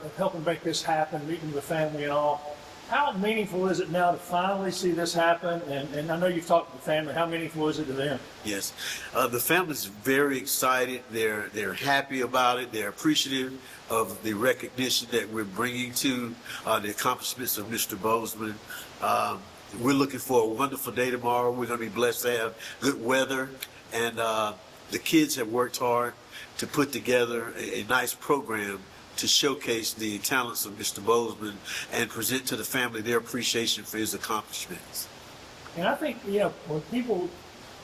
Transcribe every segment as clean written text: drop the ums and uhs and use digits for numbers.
of helping make this happen, meeting the family and all. How meaningful is it now to finally see this happen? And I know you've talked to the family. How meaningful is it to them? Yes, the family's very excited. They're happy about it. They're appreciative of the recognition that we're bringing to the accomplishments of Mr. Boseman. We're looking for a wonderful day tomorrow. We're going to be blessed to have good weather, and the kids have worked hard to put together a nice program to showcase the talents of Mr. Boseman and present to the family their appreciation for his accomplishments. And I think, when people,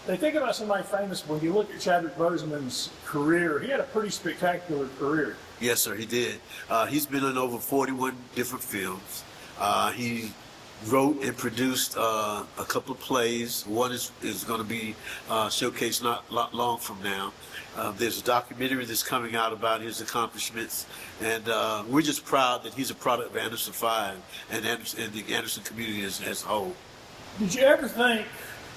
they think about somebody famous, when you look at Chadwick Boseman's career, he had a pretty spectacular career. Yes, sir, he did. He's been in over 41 different films. He wrote and produced a couple of plays. One is going to be showcased not long from now. There's a documentary that's coming out about his accomplishments, and we're just proud that he's a product of Anderson 5 and the Anderson community as a whole. Did you ever think,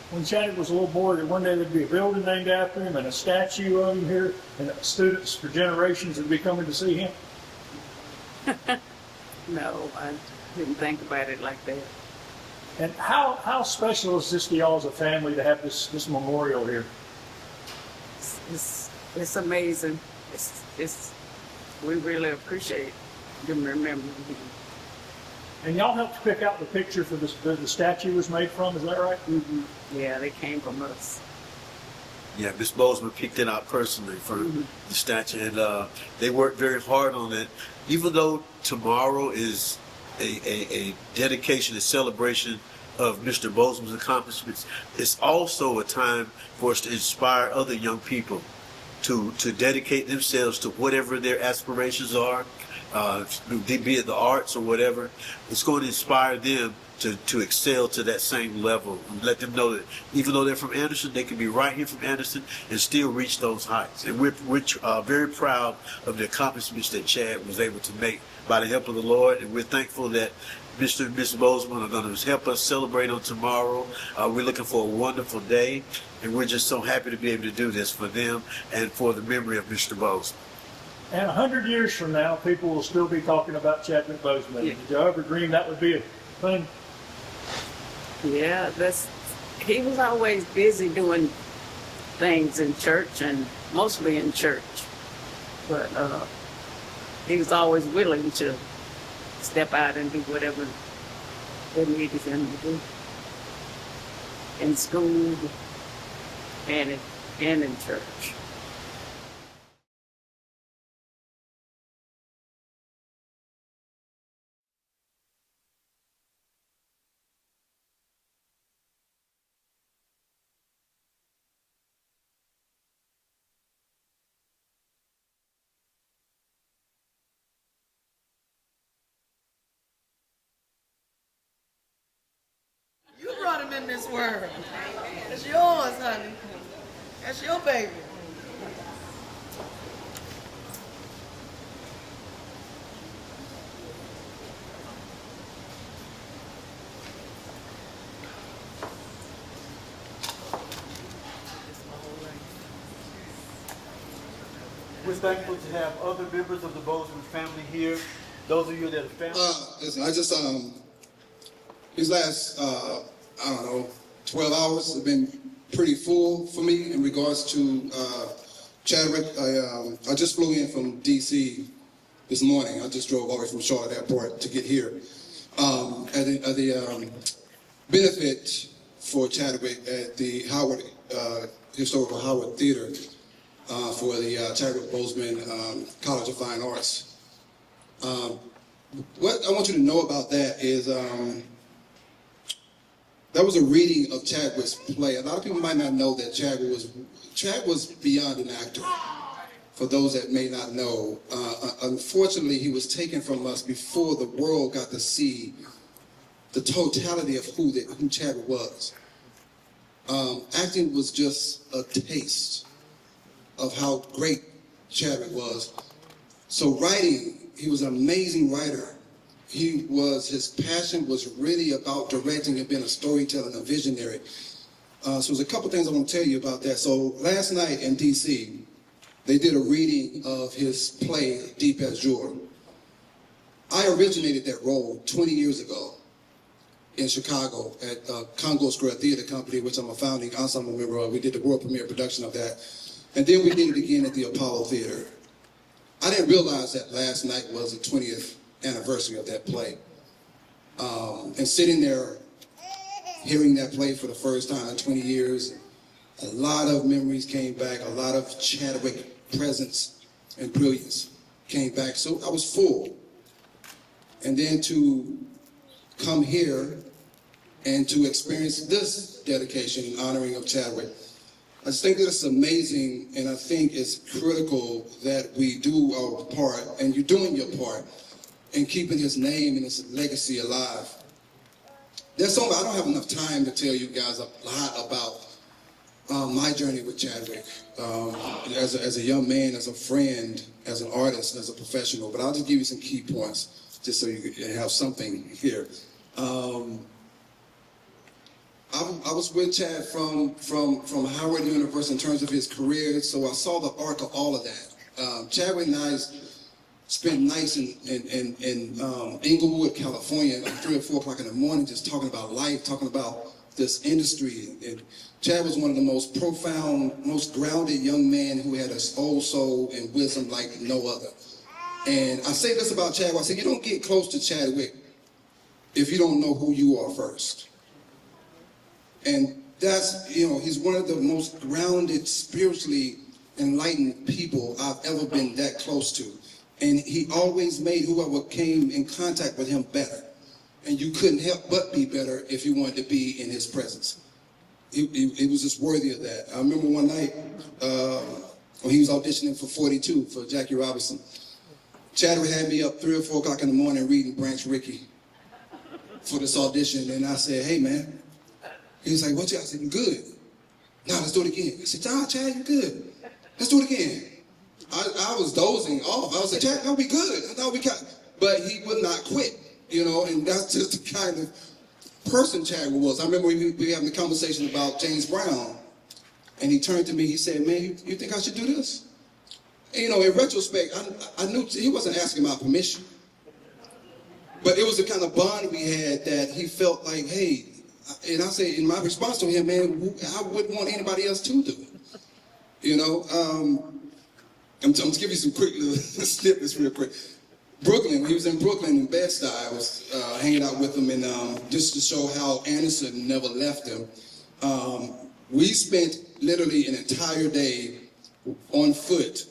when Chadwick was a little boy, that one day there'd be a building named after him and a statue of him here, and students for generations would be coming to see him? No, I didn't think about it like that. And how special is this to y'all as a family to have this memorial here? It's amazing. It's we really appreciate them remembering him. And y'all helped pick out the picture for the statue was made from, is that right? Mm-hmm. Yeah, they came from us. Yeah, Ms. Boseman picked it out personally for the statue, and they worked very hard on it. Even though tomorrow is a dedication, a celebration of Mr. Boseman's accomplishments, it's also a time for us to inspire other young people to dedicate themselves to whatever their aspirations are, be it the arts or whatever. It's going to inspire them to excel to that same level and let them know that even though they're from Anderson, they can be right here from Anderson and still reach those heights. And we're very proud of the accomplishments that Chad was able to make by the help of the Lord, and we're thankful that Mr. and Mrs. Boseman are going to help us celebrate on tomorrow. We're looking for a wonderful day, and we're just so happy to be able to do this for them and for the memory of Mr. Boseman. And 100 years from now, people will still be talking about Chadwick Boseman. Yeah. Did you ever dream that would be a thing? Yeah, he was always busy doing things in church, and mostly in church. But he was always willing to step out and do whatever they needed him to do. In school and in church. You brought him in this world. It's yours, honey. That's your baby. We're thankful to have other members of the Boseman family here. Those of you that are family. Listen, I just these last 12 hours have been pretty full for me in regards to Chadwick. I just flew in from DC this morning. I just drove all the way from Charlotte Airport to get here. The benefit for Chadwick at the Howard Historical Howard Theater for the Chadwick Boseman College of Fine Arts. What I want you to know about that is that was a reading of Chadwick's play. A lot of people might not know that Chad was beyond an actor. For those that may not know, unfortunately, he was taken from us before the world got to see the totality of who Chadwick was. Acting was just a taste of how great Chadwick was. So writing, he was an amazing writer. His passion was really about directing and being a storyteller and a visionary. So there's a couple things I want to tell you about that. So last night in DC, they did a reading of his play, Deep as Jewel. I originated that role 20 years ago in Chicago at Congo Square Theater Company, which I'm a founding ensemble member of. We did the world premiere production of that. And then we did it again at the Apollo Theater. I didn't realize that last night was the 20th anniversary of that play. And sitting there, hearing that play for the first time in 20 years, a lot of memories came back, a lot of Chadwick presence and brilliance came back. So I was full. And then to come here and to experience this dedication and honoring of Chadwick, I just think that it's amazing, and I think it's critical that we do our part, and you're doing your part, in keeping his name and his legacy alive. There's so much, I don't have enough time to tell you guys a lot about my journey with Chadwick as a young man, as a friend, as an artist, as a professional, but I'll just give you some key points just so you can have something here. I was with Chad from Howard University in terms of his career, so I saw the arc of all of that. Chadwick and I spent nights in Inglewood, California, at 3 or 4 o'clock in the morning, just talking about life, talking about this industry. And Chad was one of the most profound, most grounded young men who had an old soul and wisdom like no other. And I say this about Chadwick, I say you don't get close to Chadwick if you don't know who you are first. And that's, he's one of the most grounded, spiritually enlightened people I've ever been that close to. And he always made whoever came in contact with him better. And you couldn't help but be better if you wanted to be in his presence. It was just worthy of that. I remember one night when he was auditioning for 42 for Jackie Robinson. Chadwick had me up 3 or 4 o'clock in the morning reading Branch Rickey for this audition. And I said, hey, man. He was like, what you? I said, you good. Now let's do it again. I said, Chad, you good. Let's do it again. I was dozing off. I was like, Chad, no, we good. I thought we got, but he would not quit, and that's just the kind of person Chad was. I remember we were having a conversation about James Brown, and he turned to me, he said, man, you think I should do this? And, in retrospect, I knew he wasn't asking my permission, but it was the kind of bond we had that he felt like, hey, and I said, in my response to him, man, I wouldn't want anybody else to do it. I'm going to give you some quick little snippets real quick. Brooklyn, when he was in Brooklyn in Bed-Stuy, I was hanging out with him, and just to show how Anderson never left him, we spent literally an entire day on foot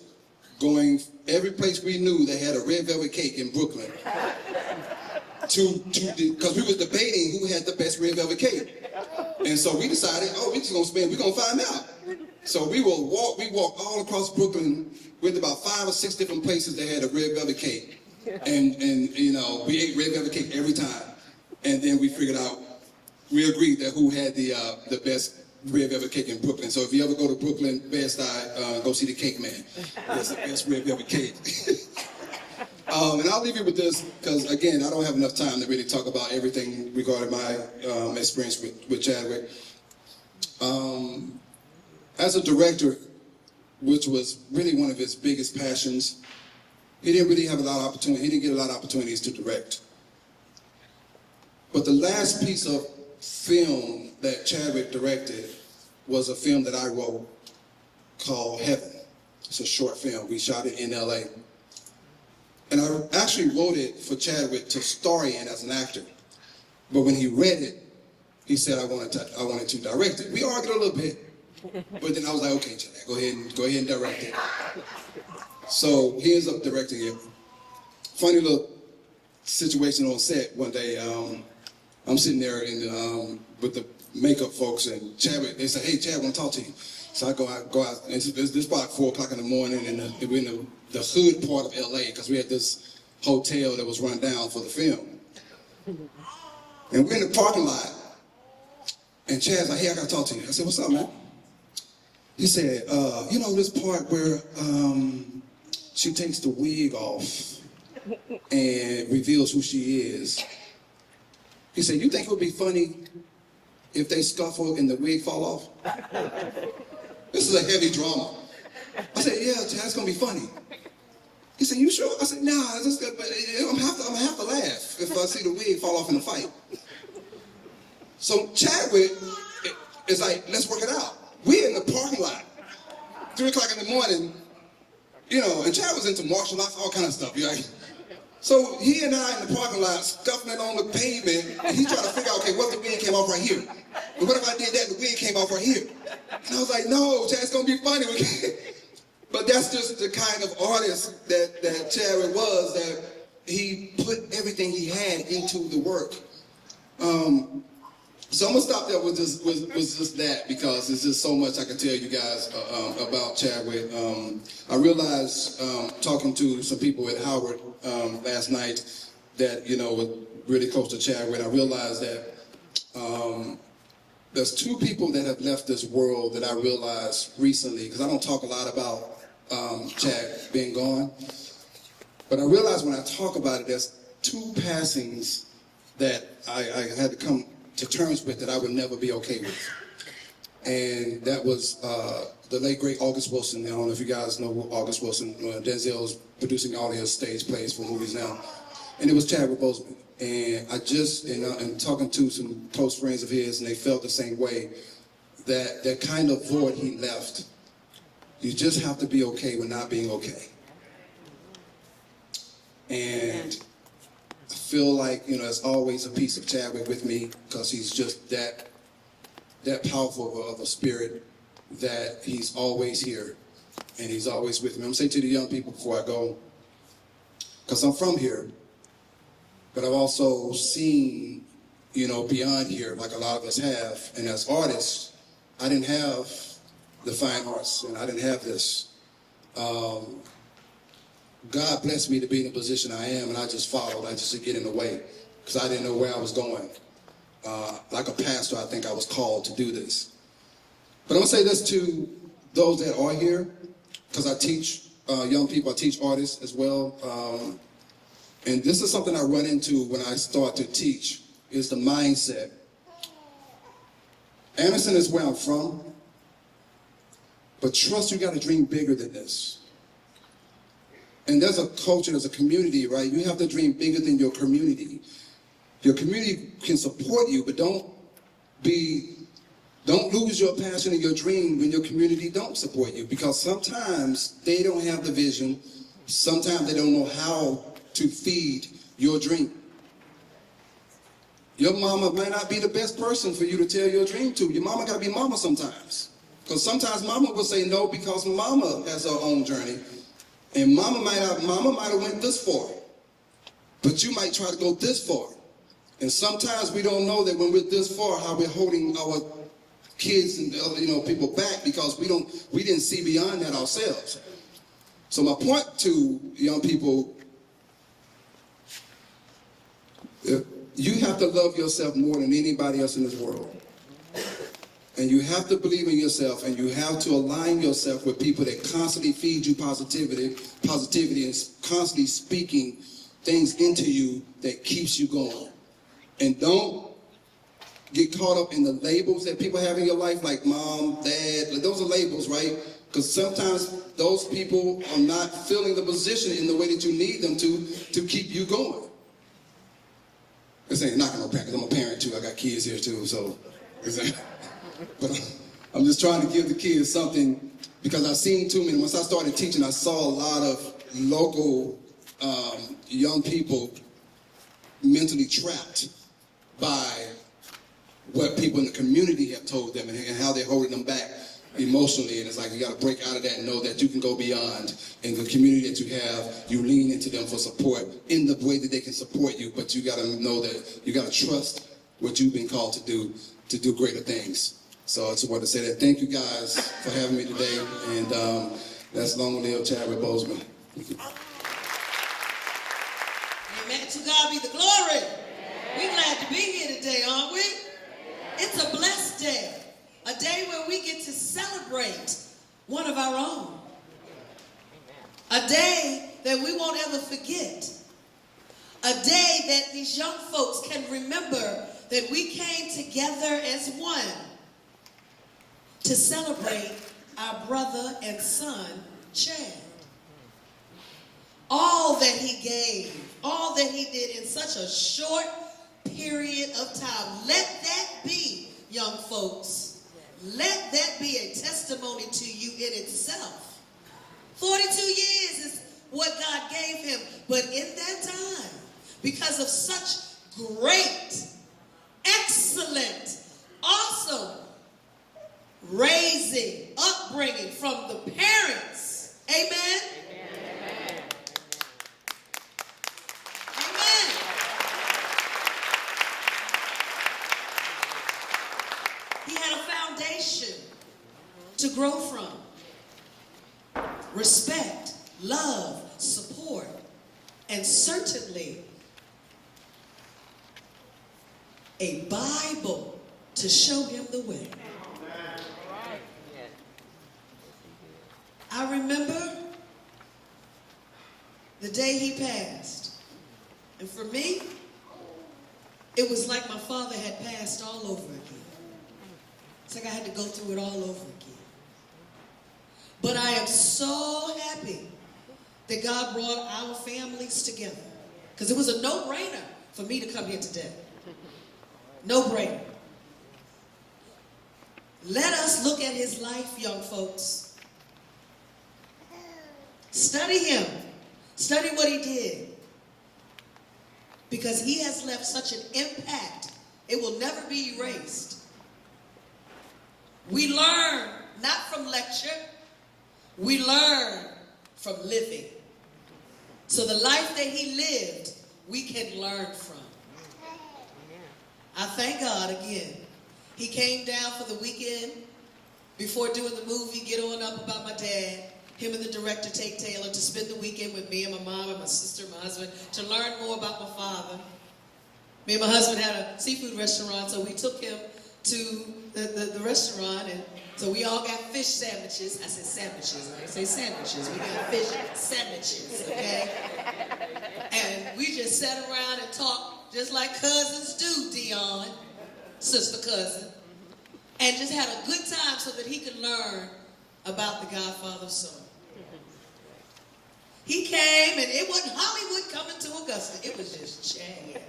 going every place we knew that had a red velvet cake in Brooklyn. Because we was debating who had the best red velvet cake. And so we decided, we're going to find out. So we walked all across Brooklyn, went to about 5 or 6 different places that had a red velvet cake. And we ate red velvet cake every time. And then we agreed that who had the best red velvet cake in Brooklyn. So if you ever go to Brooklyn, Bed-Stuy, go see the Cake Man. That's the best red velvet cake. And I'll leave you with this, because again, I don't have enough time to really talk about everything regarding my experience with Chadwick. As a director, which was really one of his biggest passions, he didn't really have a lot of opportunity. He didn't get a lot of opportunities to direct. But the last piece of film that Chadwick directed was a film that I wrote called Heaven. It's a short film. We shot it in LA. And I actually wrote it for Chadwick to star in as an actor. But when he read it, he said I wanted to direct it. We argued a little bit, but then I was like, okay, Chad, go ahead and direct it. So he ends up directing it. Funny little situation on set one day. I'm sitting there with the makeup folks, and Chadwick, they say, hey, Chad, I want to talk to you. So I go out, and it's about 4 o'clock in the morning, and we're in the hood part of LA, because we had this hotel that was run down for the film. And we're in the parking lot, and Chad's like, hey, I gotta talk to you. I said, what's up, man? He said, this part where she takes the wig off and reveals who she is. He said, you think it would be funny if they scuffle and the wig fall off? This is a heavy drama. I said, yeah, Chad, it's gonna be funny. He said, you sure? I said, nah, it's just good, but I'm gonna have to laugh if I see the wig fall off in the fight. So Chadwick is like, let's work it out. We're in the parking lot, 3 o'clock in the morning, you know, and Chad was into martial arts, all kind of stuff. You're like, so he and I in the parking lot, scuffing it on the pavement, and he's trying to figure out, okay, what if the wig came off right here? But what if I did that and the wig came off right here? And I was like, no, Chad, it's gonna be funny. But that's just the kind of artist that Chadwick was, that he put everything he had into the work. So I'm gonna stop there with just that, because there's just so much I can tell you guys about Chadwick. I realized talking to some people at Howard last night that, you know, were really close to Chadwick. I realized that there's 2 people that have left this world that I realized recently, because I don't talk a lot about Chad being gone, but I realized when I talk about it, there's 2 passings that I had to come to terms with that I would never be okay with. And that was the late great August Wilson. I don't know if you guys know who August Wilson. Denzel's producing all his stage plays for movies now. And it was Chadwick Boseman. And I just, and talking to some close friends of his, and they felt the same way, that kind of void he left. You just have to be okay with not being okay. And I feel like, you know, there's always a piece of Chadwick with me, because he's just that powerful of a spirit, that he's always here and he's always with me. I'm gonna say to the young people before I go, because I'm from here, but I've also seen, you know, beyond here, like a lot of us have. And as artists, I didn't have the fine arts, and I didn't have this. God blessed me to be in the position I am, and I just followed. I just to get in the way, because I didn't know where I was going. Like a pastor, I think I was called to do this. But I'm gonna say this to those that are here, because I teach young people, I teach artists as well. And this is something I run into when I start to teach, is the mindset. Anderson is where I'm from, but trust you gotta dream bigger than this. And there's a culture, there's a community, right? You have to dream bigger than your community. Your community can support you, but don't lose your passion and your dream when your community don't support you, because sometimes they don't have the vision. Sometimes they don't know how to feed your dream. Your mama might not be the best person for you to tell your dream to. Your mama gotta be mama sometimes. Because sometimes mama will say no because mama has her own journey. And mama might have went this far, but you might try to go this far. And sometimes we don't know that when we're this far, how we're holding our kids and other, you know, people back, because we didn't see beyond that ourselves. So my point to young people, you have to love yourself more than anybody else in this world. And you have to believe in yourself, and you have to align yourself with people that constantly feed you positivity and constantly speaking things into you that keeps you going. And don't get caught up in the labels that people have in your life, like mom, dad. Those are labels, right? Because sometimes those people are not filling the position in the way that you need them to keep you going. This ain't knocking on parents, because I'm a parent too. I got kids here too, so. But I'm just trying to give the kids something, because I've seen too many. Once I started teaching, I saw a lot of local young people mentally trapped by what people in the community have told them, and how they're holding them back emotionally. And it's like, you got to break out of that and know that you can go beyond. In the community that you have, you lean into them for support in the way that they can support you. But you got to know that you got to trust what you've been called to do greater things. So I just want to say that. Thank you guys for having me today. And that's long live Chadwick Boseman. Amen. To God be the glory. We're glad to be here today, aren't we? It's a blessed day. A day where we get to celebrate one of our own. A day that we won't ever forget. A day that these young folks can remember that we came together as one to celebrate our brother and son, Chad. all that he gave, all that he did in such a short period of time. Let that be, young folks, let that be a testimony to you in itself. 42 years is what God gave him. But in that time, because of such great, excellent, awesome raising, upbringing from the parents, amen? Amen. Amen. He had a foundation to grow from. Respect, love, support, and certainly a Bible to show him the way. I remember the day he passed. And for me, it was like my father had passed all over again. It's like I had to go through it all over again. But I am so happy that God brought our families together. Because it was a no-brainer for me to come here today. No-brainer. Let us look at his life, young folks. Study him. Study what he did. Because he has left such an impact, it will never be erased. We learn not from lecture, we learn from living. So the life that he lived, we can learn from. I thank God again. He came down for the weekend before doing the movie, Get On Up, about my dad. Him and the director, Tate Taylor, to spend the weekend with me and my mom and my sister and my husband to learn more about my father. Me and my husband had a seafood restaurant, so we took him to the restaurant, and so we all got fish sandwiches. I said sandwiches. I say sandwiches. We got fish sandwiches, okay? And we just sat around and talked just like cousins do, Dion, sister cousin, and just had a good time so that he could learn about the Godfather's son. He came, and it wasn't Hollywood coming to Augusta. It was just Chad.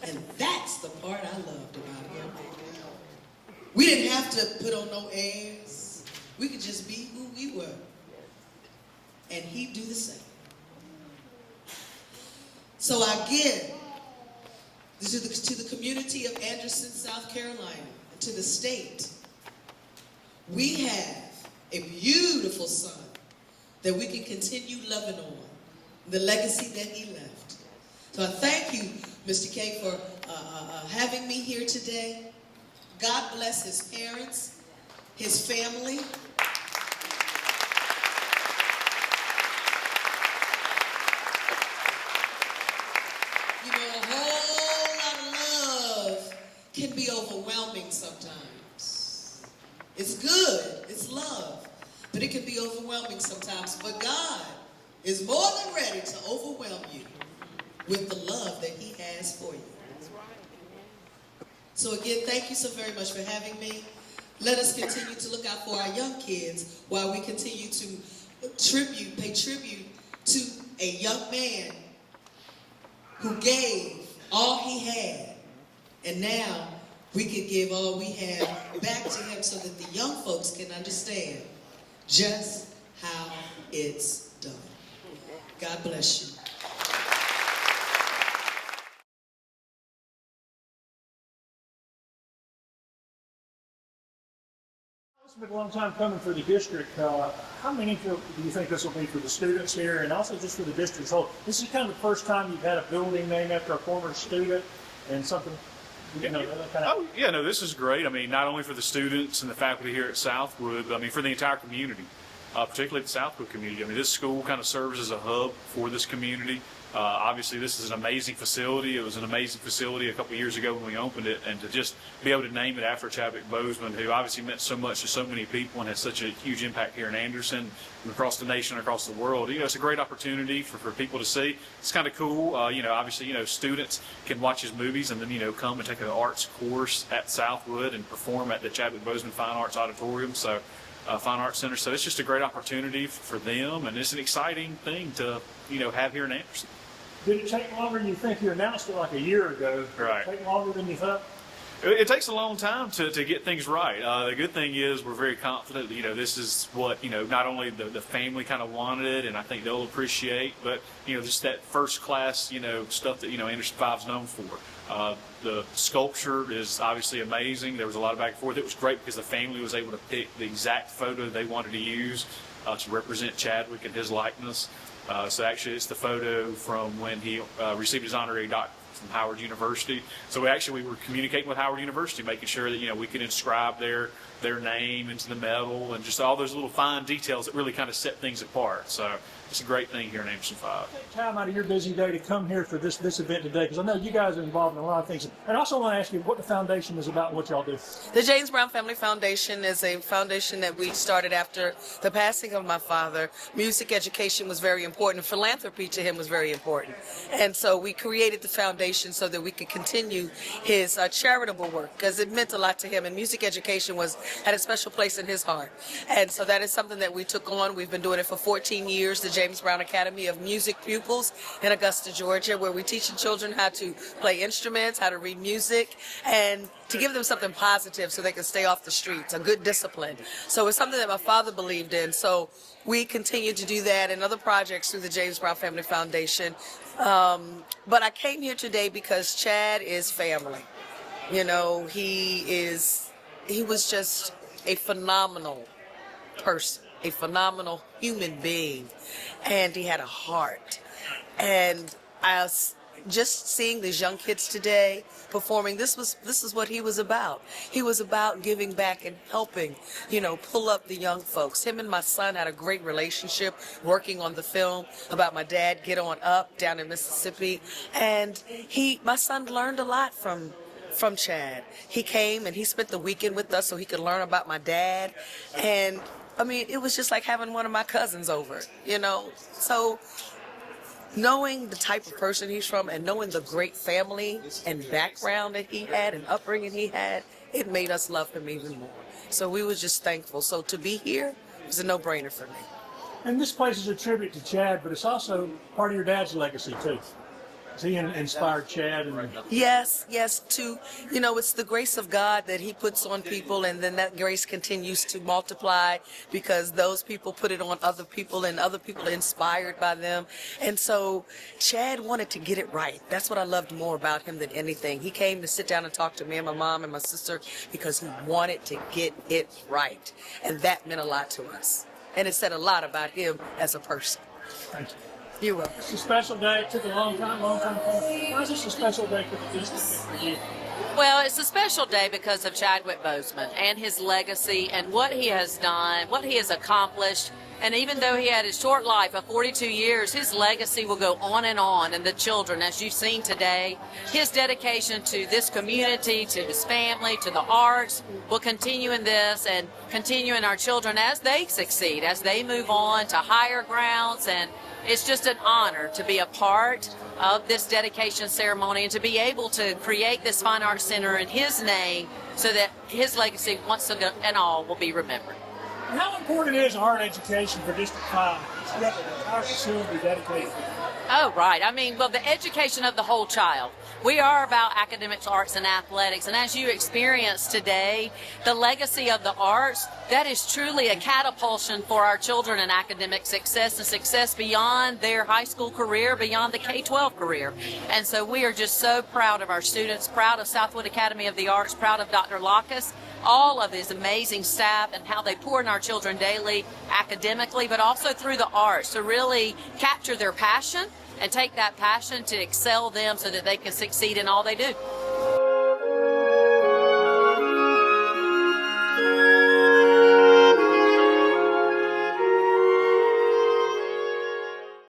And that's the part I loved about him. We didn't have to put on no airs. We could just be who we were. And he'd do the same. So I give to the community of Anderson, South Carolina, to the state, we have a beautiful son that we can continue loving on, the legacy that he left. So I thank you, Mr. K, for having me here today. God bless his parents, his family. You know, a whole lot of love can be overwhelming sometimes. It's good, it's love, but it can be overwhelming sometimes. But God is more than ready to overwhelm you with the love that he has for you. So again, thank you so very much for having me. Let us continue to look out for our young kids while we continue to pay tribute to a young man who gave all he had. And now we can give all we have back to him so that the young folks can understand just how it's done. God bless you. It's been a long time coming for the district. How meaningful do you think this will be for the students here and also just for the district as a whole? This is kind of the first time you've had a building named after a former student and something, you know, that kind of... Oh, yeah, no, this is great. I mean, not only for the students and the faculty here at Southwood, but I mean, for the entire community, particularly the Southwood community. I mean, this school kind of serves as a hub for this community. Obviously, this is an amazing facility. It was an amazing facility a couple of years ago when we opened it, and to just be able to name it after Chadwick Boseman, who obviously meant so much to so many people and had such a huge impact here in Anderson and across the nation, across the world. You know, it's a great opportunity for people to see. It's kind of cool. You know, obviously, you know, students can watch his movies and then, you know, come and take an arts course at Southwood and perform at the Chadwick Boseman Fine Arts Auditorium. So Fine Arts Center. So it's just a great opportunity for them, and it's an exciting thing to have here in Anderson. Did it take longer than you think? You announced it like a year ago. Right. Did it take longer than you thought? It takes a long time to get things right. The good thing is we're very confident that, this is what, not only the family kind of wanted, and I think they'll appreciate, but, just that first class, stuff that, Anderson 5 is known for. The sculpture is obviously amazing. There was a lot of back and forth. It was great because the family was able to pick the exact photo they wanted to use to represent Chadwick and his likeness. So actually it's the photo from when he received his honorary doctorate from Howard University. So we were communicating with Howard University, making sure that we could inscribe their name into the medal, and just all those little fine details that really kind of set things apart. So it's a great thing here in Anderson 5. Take time out of your busy day to come here for this event today, because I know you guys are involved in a lot of things. And I also want to ask you what the foundation is about and what y'all do. The James Brown Family Foundation is a foundation that we started after the passing of my father. Music education was very important. Philanthropy to him was very important. And so we created the foundation so that we could continue his charitable work, because it meant a lot to him, and music education had a special place in his heart. And so that is something that we took on. We've been doing it for 14 years, the James Brown Academy of Music Pupils in Augusta, Georgia, where we teach children how to play instruments, how to read music, and to give them something positive so they can stay off the streets, a good discipline. So it's something that my father believed in. So we continue to do that and other projects through the James Brown Family Foundation. But I came here today because Chad is family. He was just a phenomenal person, a phenomenal human being, and he had a heart. And I was just seeing these young kids today performing, this is what he was about. He was about giving back and helping, pull up the young folks. Him and my son had a great relationship working on the film about my dad, Get On Up, down in Mississippi. And my son learned a lot from Chad. He came and he spent the weekend with us so he could learn about my dad. And it was just like having one of my cousins over, So knowing the type of person he's from and knowing the great family and background that he had and upbringing he had, it made us love him even more. So we were just thankful. So to be here was a no-brainer for me. And this place is a tribute to Chad, but it's also part of your dad's legacy, too. He inspired Chad. Yes, too. It's the grace of God that he puts on people, and then that grace continues to multiply because those people put it on other people, and other people are inspired by them. And so Chad wanted to get it right. That's what I loved more about him than anything. He came to sit down and talk to me and my mom and my sister because he wanted to get it right. And that meant a lot to us. And it said a lot about him as a person. Thank you. You're welcome. It's a special day. It took a long time coming. Why is this a special day for the district and for you? Well, it's a special day because of Chadwick Boseman and his legacy and what he has done, what he has accomplished. And even though he had a short life of 42 years, his legacy will go on, and the children, as you've seen today, his dedication to this community, to his family, to the arts, will continue in this and continue in our children as they succeed, as they move on to higher grounds. And it's just an honor to be a part of this dedication ceremony and to be able to create this Fine Arts Center in his name so that his legacy once and all will be remembered. How important is art education for District 5? You have an entire facility dedicated to it. Oh, right. Well, the education of the whole child. We are about academics, arts, and athletics. And as you experienced today, the legacy of the arts, that is truly a catapulsion for our children in academic success and success beyond their high school career, beyond the K-12 career. And so we are just so proud of our students, proud of Southwood Academy of the Arts, proud of Dr. Lockus, all of his amazing staff and how they pour in our children daily academically, but also through the arts to really capture their passion and take that passion to excel them so that they can succeed in all they do.